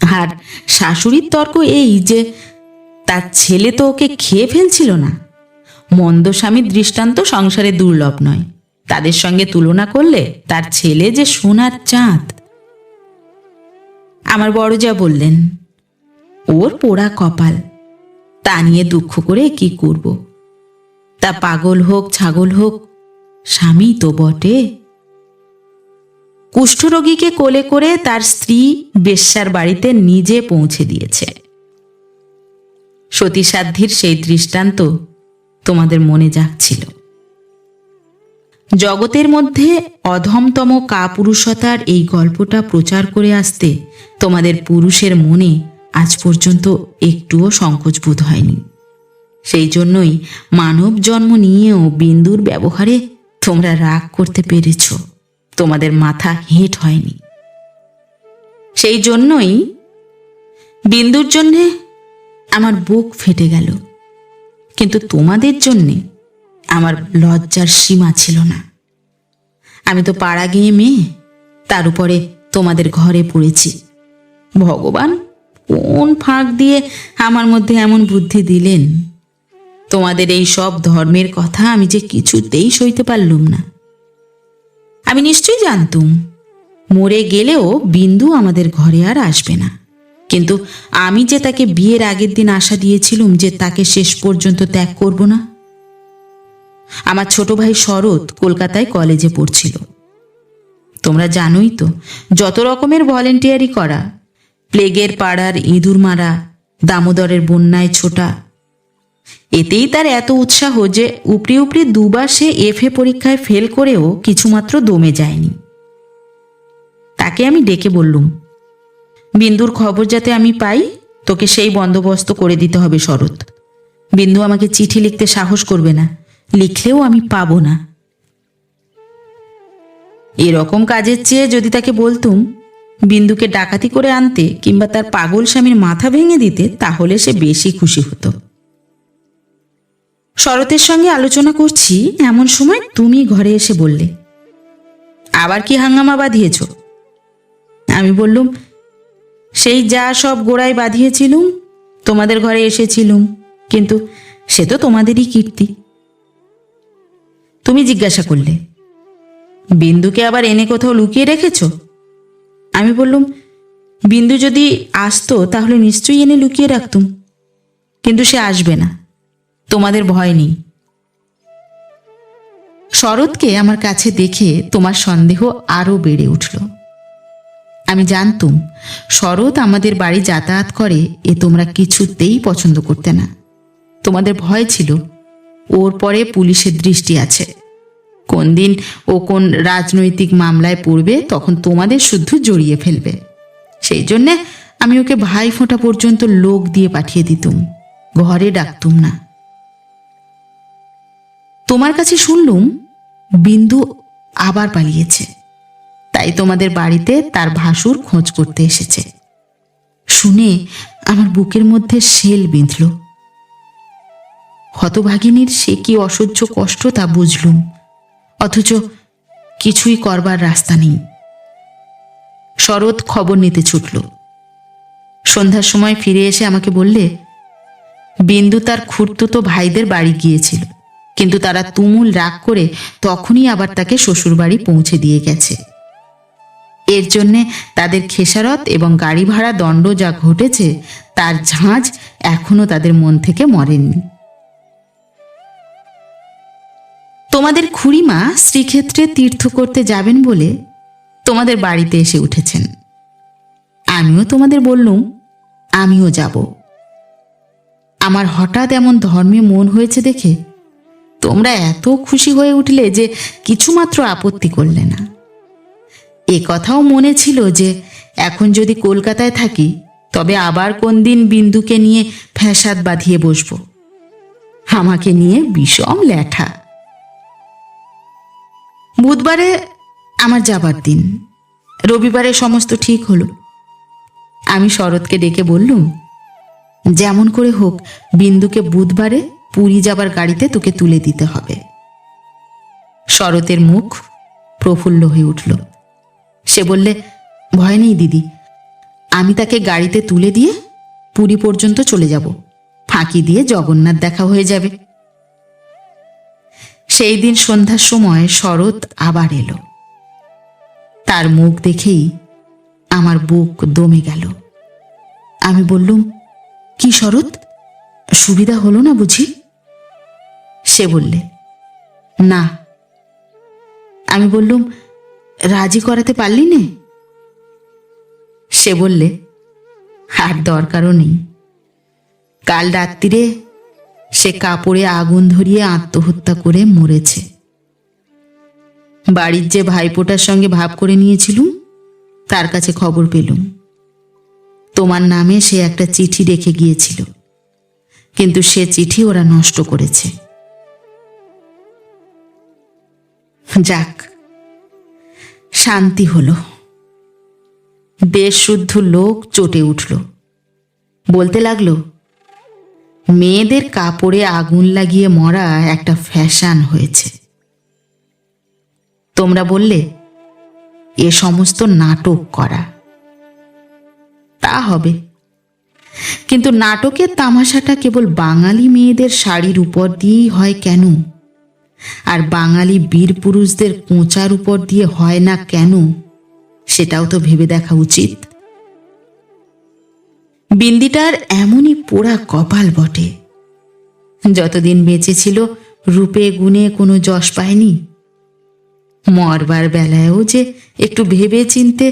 আর শাশুড়ির তর্ক এই যে তার ছেলে তো ওকে খেয়ে ফেলছিল না। মন্দ স্বামীর দৃষ্টান্ত সংসারে দুর্লভ নয়, তাদের সঙ্গে তুলনা করলে তার ছেলে যে সোনার চাঁদ। আমার বড় যা বললেন, ওর পোড়া কপাল, তা নিয়ে দুঃখ করে কি করব? তা পাগল হোক ছাগল হোক, স্বামী তো বটে। কুষ্ঠরোগীকে কোলে করে তার স্ত্রী বেশ্যার বাড়িতে নিজে পৌঁছে দিয়েছে। সতীসাধ্যির সেই দৃষ্টান্ত তোমাদের মনে জাগছিল। জগতের মধ্যে অধমতম কাপুরুষতার এই গল্পটা প্রচার করে আসতে তোমাদের পুরুষের মনে আজ পর্যন্ত একটুও সংকোচ বোধ হয়নি। সেই জন্যই মানব জন্ম নিয়েও বিন্দুর ব্যবহারে তোমরা রাগ করতে পেরেছ, তোমাদের মাথা হেঁট হয়নি। সেই জন্যই বিন্দুর জন্যে আমার বুক ফেটে গেল, কিন্তু তোমাদের জন্যে আমার লজ্জার সীমা ছিল না। আমি তো পাড়া গিয়ে মেয়ে, তার উপরে তোমাদের ঘরে পড়েছি। ভগবান কোন ফাঁক দিয়ে আমার মধ্যে এমন বুদ্ধি দিলেন, তোমাদের এই সব ধর্মের কথা আমি যে কিছুতেই সইতে পারলুম না। আমি নিশ্চয়ই জানতুম মরে গেলেও বিন্দু আমাদের ঘরে আর আসবে না, কিন্তু আমি যে তাকে বিয়ের আগের দিন আশা দিয়েছিলুম যে তাকে শেষ পর্যন্ত ত্যাগ করব না। আমার ছোট ভাই শরৎ কলকাতায় কলেজে পড়ছিল। তোমরা জানোই তো, যত রকমের ভলেন্টিয়ারি করা, প্লেগের পাড়ার ইঁদুর মারা, দামোদরের বন্যায় ছোটা, এতেই তার এত উৎসাহ যে উপরি উপরি দুবার সে এফএ পরীক্ষায় ফেল করেও কিছুমাত্র দমে যায়নি। তাকে আমি ডেকে বললুম, বিন্দুর খবর যাতে আমি পাই, তোকে সেই বন্দোবস্ত করে দিতে হবে শরৎ। বিন্দু আমাকে চিঠি লিখতে সাহস করবে না, লিখলেও আমি পাবো না। এরকম কাজের চেয়ে যদি তাকে বলতুম বিন্দুকে ডাকাতি করে আনতে কিংবা তার পাগল স্বামীর মাথা ভেঙে দিতে, তাহলে সে বেশি খুশি হতো। শরতের সঙ্গে আলোচনা করছি, এমন সময় তুমি ঘরে এসে বললে, আবার কি হাঙ্গামা বাঁধিয়েছ? আমি বললুম, সেই যা সব গোড়ায় বাঁধিয়েছিলুম, তোমাদের ঘরে এসেছিলুম, কিন্তু সে তো তোমাদেরই কীর্তি। তুমি জিজ্ঞাসা করলে, বিন্দুকে আবার এনে কোথাও লুকিয়ে রেখেছ? আমি বললুম, বিন্দু যদি আসতো তাহলে নিশ্চয়ই এনে লুকিয়ে রাখতুম, কিন্তু সে আসবে না, তোমাদের ভয় নেই। শরৎকে আমার কাছে দেখে তোমার সন্দেহ আরো বেড়ে উঠল। আমি জানতুম শরৎ আমাদের বাড়ি যাতায়াত করে, এ তোমরা কিছুতেই পছন্দ করতে না। তোমাদের ভয় ছিল ওর পরে পুলিশের দৃষ্টি আছে, কোন দিন ও কোন রাজনৈতিক মামলায় পড়বে, তখন তোমাদের শুদ্ধ জড়িয়ে ফেলবে। সেই জন্যে আমি ওকে ভাই ফোঁটা পর্যন্ত লোক দিয়ে পাঠিয়ে দিতুম, ঘরে ডাকতুম না। তোমার কাছে শুনলুম বিন্দু আবার পালিয়েছে, তাই তোমাদের বাড়িতে তার ভাসুর খোঁজ করতে এসেছে। শুনে আমার বুকের মধ্যে শেল বিঁধল। হতভাগিনীর সে কি অসহ্য কষ্ট তা বুঝলুম, অথচ কিছুই করবার রাস্তা নেই। শরৎ খবর নিতে ছুটল। সন্ধ্যার সময় ফিরে এসে আমাকে বললে, বিন্দু তার খুড়তুতো ভাইদের বাড়ি গিয়েছিল, কিন্তু তারা তুমুল রাগ করে তখনই আবার তাকে শ্বশুরবাড়ি পৌঁছে দিয়ে গেছে। এর জন্যে তাদের খেসারত এবং গাড়ি ভাড়া দণ্ড যা ঘটেছে, তার ঝাঁঝ এখনো তাদের মন থেকে মরেনি। তোমাদের খুড়িমা শ্রীক্ষেত্রে তীর্থ করতে যাবেন বলে তোমাদের বাড়িতে এসে উঠেছেন। আমিও তোমাদের বললুম আমিও যাব। আমার হঠাৎ এমন ধর্মে মন হয়েছে দেখে তোমরা এত খুশি হয়ে উঠলে যে কিছুমাত্র আপত্তি করলে না। এ কথাও মনে ছিল যে এখন যদি কলকাতায় থাকি, তবে আবার কোন দিন বিন্দুকে নিয়ে ফ্যাসাদ বাঁধিয়ে বসব। আমাকে নিয়ে বিষম ল্যাঠা। বুধবারে আমার যাবার দিন, রবিবারে সমস্ত ঠিক হলো। আমি শরৎকে ডেকে বললুম, যেমন করে হোক বিন্দুকে বুধবারে পুরী যাবার গাড়িতে তোকে তুলে দিতে হবে। শরতের মুখ প্রফুল্ল হয়ে উঠল। সে বললে, ভয় নেই দিদি, আমি তাকে গাড়িতে তুলে দিয়ে পুরী পর্যন্ত চলে যাব, ফাঁকি দিয়ে জগন্নাথ দেখা হয়ে যাবে। সেই দিন সন্ধ্যার সময় শরৎ আবার এলো। তার মুখ দেখেই আমার বুক দমে গেল। আমি বললুম, কি শরৎ, সুবিধা হলো না বুঝি? সে বললে, না। আমি বললুম, রাজি করাতে পারলি নে? সে বললে, আর দরকারও নেই। কাল রাত্রিরে সে কাপড়ে আগুন ধরিয়ে আত্মহত্যা করে মরেছে। বাড়ির যে ভাইপোটার সঙ্গে ভাব করে নিয়েছিলুম তার কাছে খবর পেলুম তোমার নামে সে একটা চিঠি রেখে গিয়েছিল, কিন্তু সে চিঠি ওরা নষ্ট করেছে। যাক, শান্তি হলো। দেশ শুদ্ধ লোক চটে উঠল, বলতে লাগলো মেয়েদের কাপড়ে আগুন লাগিয়ে মরা একটা ফ্যাশন হয়েছে। তোমরা বললে এ সমস্ত নাটক করা। তা হবে, কিন্তু নাটকের তামাশাটা কেবল বাঙালি মেয়েদের শাড়ির উপর দিয়েই হয় কেন, আর বাঙালি বীর পুরুষদের কোঁচার উপর দিয়ে হয় না কেন, সেটাও তো ভেবে দেখা উচিত। বিন্দিটার এমনই পোড়া কপাল বটে, যতদিন বেঁচে ছিল রূপে গুণে কোনো যশ পায়নি। মরবার বেলায়ও যে একটু ভেবে চিনতে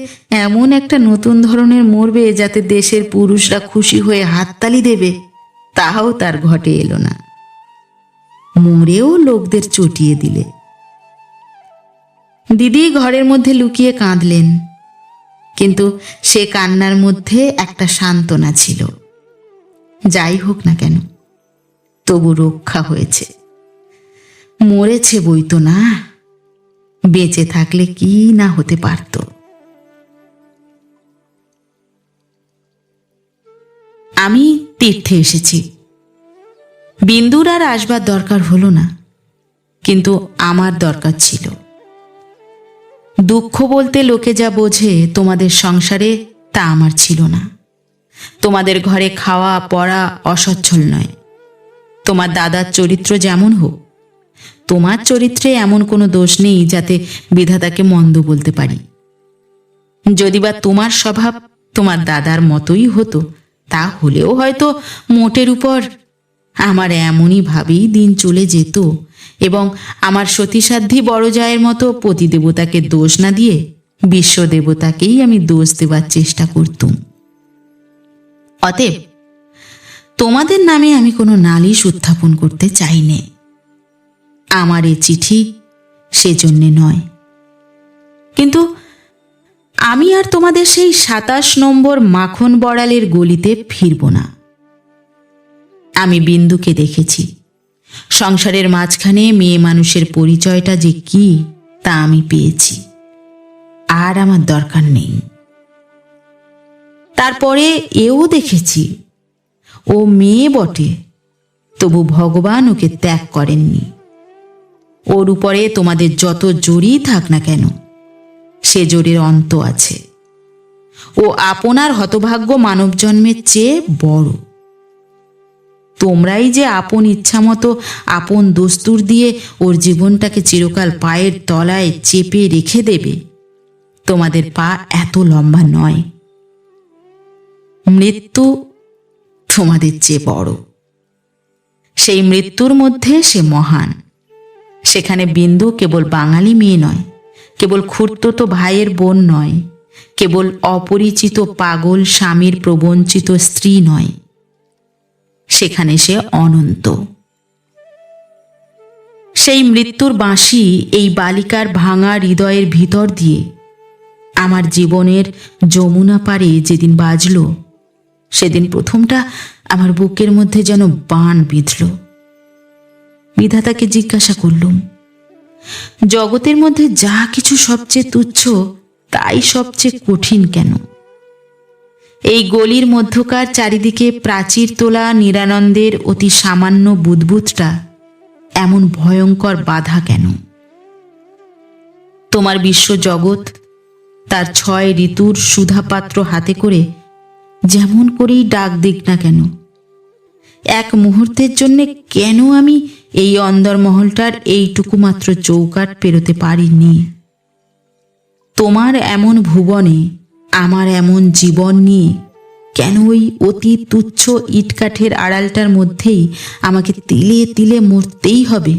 এমন একটা নতুন ধরনের মরবে যাতে দেশের পুরুষরা খুশি হয়ে হাততালি দেবে, তাও তার ঘটে এলো না। মরেও লোকদের চটিয়ে দিলে। দিদি ঘরের মধ্যে লুকিয়ে কাঁদলেন, কিন্তু সে কান্নার মধ্যে একটা সান্ত্বনা ছিল। যাই হোক না কেন, তবু রক্ষা হয়েছে। মরেছে বই তো না, বেঁচে থাকলে কি না হতে পারত। আমি তীর্থে এসেছি। বিন্দুর আর আসবার দরকার হলো না, কিন্তু আমার দরকার ছিল। দুঃখ বলতে লোকে যা বোঝে তোমাদের সংসারে, তা আমার ছিল না। তোমাদের ঘরে খাওয়া পড়া অসচ্ছল নয়। তোমার দাদার চরিত্র যেমন হোক, তোমার চরিত্রে এমন কোনো দোষ নেই যাতে বিধাতাকে মন্দ বলতে পারি। যদি বা তোমার স্বভাব তোমার দাদার মতোই হতো, তা হলেও হয়তো মোটের উপর আমার এমনই ভাবেই দিন চলে যেত, এবং আমার সতীসাধ্যী বড় জায়ের মতো পতিদেবতাকে দোষ না দিয়ে বিশ্বদেবতাকেই আমি দোষ দেবার চেষ্টা করতুম। অতএব তোমাদের নামে আমি কোনো নালিশ উত্থাপন করতে চাই নে। আমার এ চিঠি সেজন্যে নয়। কিন্তু আমি আর তোমাদের সেই 27 নম্বর মাখন বড়ালের গলিতে ফিরব না। আমি বিন্দুকে দেখেছি। সংসারের মাঝখানে মেয়ে মানুষের পরিচয়টা যে কি, তা আমি পেয়েছি। আর আমার দরকার নেই। তারপরে এও দেখেছি, ও মেয়ে বটে, তবু ভগবান ওকে ত্যাগ করেননি। ওর উপরে তোমাদের যত জোরই থাক না কেন, সে জোরের অন্ত আছে। ও আপনার হতভাগ্য মানব জন্মের চেয়ে বড়। তোমরাই যে আপন ইচ্ছামতো আপন দস্তুর দিয়ে ওর জীবনটাকে চিরকাল পায়ের তলায় চেপে রেখে দেবে, তোমাদের পা এত লম্বা নয়। মৃত্যু তোমাদের চেয়ে বড়। সেই মৃত্যুর মধ্যে সে মহান। সেখানে বিন্দু কেবল বাঙালি মেয়ে নয়, কেবল খুড়তুতো ভাইয়ের বোন নয়, কেবল অপরিচিত পাগল স্বামীর প্রবঞ্চিত স্ত্রী নয়, সেখানে সে অনন্ত। সেই মৃত্যুর বাঁশি এই বালিকার ভাঙা হৃদয়ের ভিতর দিয়ে আমার জীবনের যমুনা পারে যেদিন বাজল, সেদিন প্রথমটা আমার বুকের মধ্যে যেন বাণ বিঁধল। বিধাতাকে জিজ্ঞাসা করলুম, জগতের মধ্যে যা কিছু সবচেয়ে তুচ্ছ, তাই সবচেয়ে কঠিন কেন? এই গলির মধ্যকার চারিদিকে প্রাচীর তোলা নিরানন্দের অতি সামান্য বুদবুদটা এমন ভয়ঙ্কর বাধা কেন? তোমার বিশ্বজগৎ তার 6 ঋতুর সুধাপাত্র হাতে করে যেমন করেই ডাক দিক না কেন, এক মুহূর্তের জন্যে কেন আমি এই অন্দরমহলটার এইটুকু মাত্র চৌকাঠ পেরোতে পারিনি? তোমার এমন ভুবনে আমার এমন জীবন নিয়ে কেন ওই অতি তুচ্ছ ইটকাঠের আড়ালটার মধ্যেই আমাকে তিলে তিলে মরতেই হবে?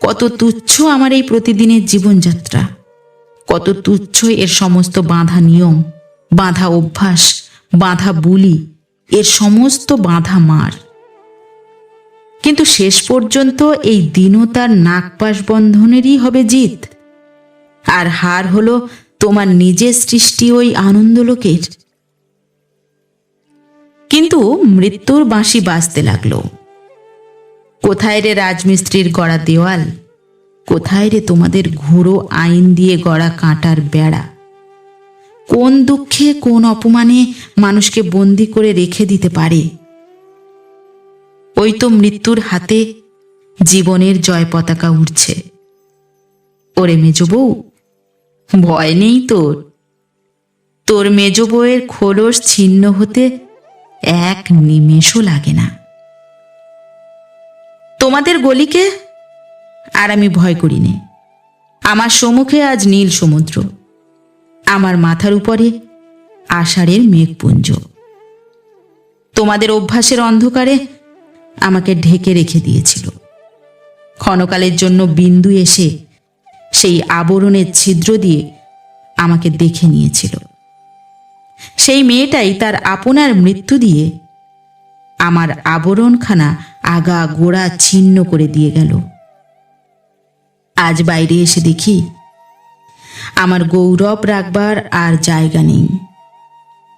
কত তুচ্ছ আমার এই প্রতিদিনের জীবনযাত্রা, কত তুচ্ছ এর সমস্ত বাঁধা নিয়ম, বাঁধা অভ্যাস, বাঁধা বুলি, এর সমস্ত বাঁধা মার। কিন্তু শেষ পর্যন্ত এই দীনতার নাগপাশ বন্ধনেরই হবে জিত। আর হার হলো তোমার নিজের সৃষ্টি ওই আনন্দলোকের। কিন্তু মৃত্যুর বাঁশি বাজতে লাগলো। কোথায় রে রাজমিস্ত্রির গড়া দেওয়াল, কোথায় রে তোমাদের ঘোড়ো আইন দিয়ে গড়া কাঁটার বেড়া? কোন দুঃখে কোন অপমানে মানুষকে বন্দি করে রেখে দিতে পারে? ওই তো মৃত্যুর হাতে জীবনের জয় পতাকা উঠছে। ওরে মেজ বউ, ভয় নেই তোর। তোর মেজ বউয়ের খোলস ছিন্ন হতে এক নিমেষও লাগে না। তোমাদের গলিকে আর আমি ভয় করি নে। আমার সম্মুখে আজ নীল সমুদ্র, আমার মাথার উপরে আষাঢ়ের মেঘপুঞ্জ। তোমাদের অভ্যাসের অন্ধকারে আমাকে ঢেকে রেখে দিয়েছিল। ক্ষণকালের জন্য বিন্দু এসে সেই আবরণের ছিদ্র দিয়ে আমাকে দেখে নিয়েছিল। সেই মেয়েটাই তার আপনার মৃত্যু দিয়ে আমার আবরণখানা আগা গোড়া ছিন্ন করে দিয়ে গেল। আজ বাইরে এসে দেখি আমার গৌরব রাখবার আর জায়গা নেই।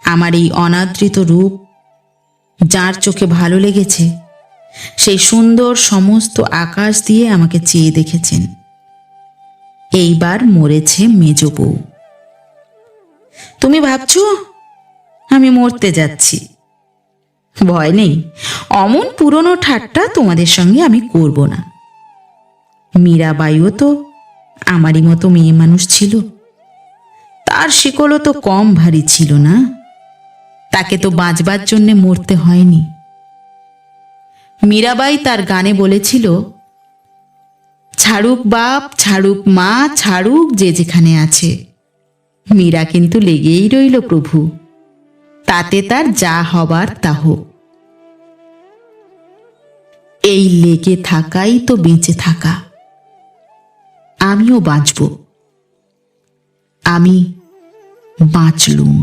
আমার এই অনাদৃত রূপ যার চোখে ভালো লেগেছে, সেই সুন্দর সমস্ত আকাশ দিয়ে আমাকে চেয়ে দেখেছেন। এইবার মরেছে মেজ বউ। তুমি ভাবছো আমি মরতে যাচ্ছি? ভয় নেই, অমন পুরনো ঠাট্টা তোমাদের সঙ্গে আমি করব না। মীরাবাইও তো আমারই মতো মেয়ে মানুষ ছিল। তার শিকলও তো কম ভারী ছিল না। তাকে তো বাঁচবার জন্যে মরতে হয়নি। মীরাবাই তার গানে বলেছিল, ছাড়ুক বাপ, ছাড়ুক মা, ছাড়ুক যে যেখানে আছে, মীরা কিন্তু লেগেই রইল প্রভু, তাতে তার যা হবার তা হোক। এই লেগে থাকাই তো বেঁচে থাকা। আমিও বাঁচব। আমি বাঁচলুম।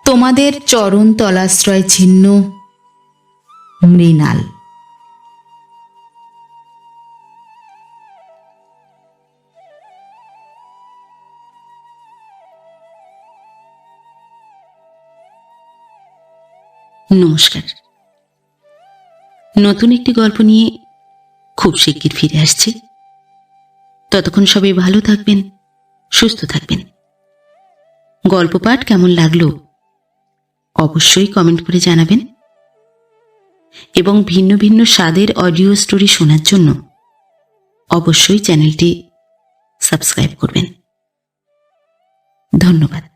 তোমাদের চরণ তলাশ্রয় ছিন্ন, মৃণাল। নমস্কার। নতুন একটি গল্প নিয়ে খুব শিগগির ফিরে আসছি। ততক্ষণ সবাই ভালো থাকবেন, সুস্থ থাকবেন। গল্প পাঠ কেমন লাগলো অবশ্যই কমেন্ট করে জানাবেন, এবং ভিন্ন ভিন্ন স্বাদের অডিও স্টোরি শোনার জন্য অবশ্যই চ্যানেলটি সাবস্ক্রাইব করবেন। ধন্যবাদ।